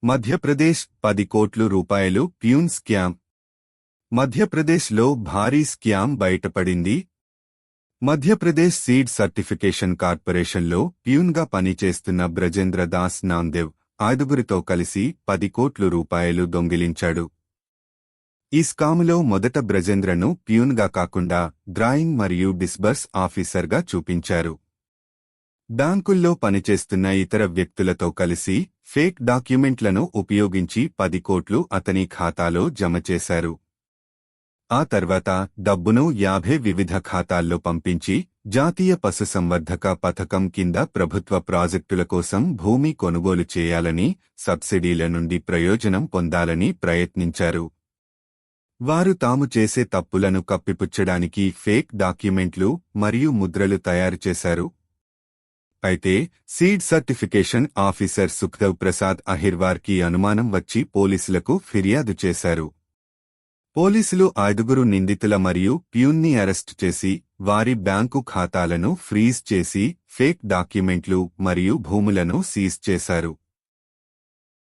మధ్యప్రదేశ్ 10 కోట్ల రూపాయలు peon scam. మధ్యప్రదేశ్లో భారీ స్కామ్ బయటపడింది. మధ్యప్రదేశ్ సీడ్ సర్టిఫికేషన్ కార్పొరేషన్లో ప్యూన్గా పనిచేస్తున్న బ్రజేంద్ర దాస్ నాందేవ్ 5గురితో కలిసి 10 కోట్ల రూపాయలు దొంగిలించాడు. ఈ స్కాములో మొదట బ్రజేంద్రను ప్యూన్గా కాకుండా డ్రాయింగ్ మరియు డిస్బర్స్ ఆఫీసర్గా చూపించారు. బ్యాంకుల్లో పనిచేస్తున్న ఇతర వ్యక్తులతో కలిసి ఫేక్ డాక్యుమెంట్లను ఉపయోగించి 10 కోట్లు అతని ఖాతాలో జమ చేశారు. ఆ తర్వాత డబ్బును 50 వివిధ ఖాతాల్లో పంపించి జాతీయ పశుసంవర్ధక పథకం కింద ప్రభుత్వ ప్రాజెక్టుల కోసం భూమి కొనుగోలు చేయాలని, సబ్సిడీల నుండి ప్రయోజనం పొందాలని ప్రయత్నించారు. వారు తాము చేసే తప్పులను కప్పిపుచ్చడానికి ఫేక్ డాక్యుమెంట్లు మరియు ముద్రలు తయారు చేశారు. అయితే seed certification officer Sukhdev Prasad అహిర్వార్కి అనుమానం వచ్చి పోలీసులకు ఫిర్యాదు చేశారు. పోలీసులు 5గురు నిందితుల మరియు ప్యూన్ని అరెస్టు చేసి వారి బ్యాంకు ఖాతాలను ఫ్రీజ్ చేసి ఫేక్ డాక్యుమెంట్లు మరియు భూములను సీజ్ చేశారు.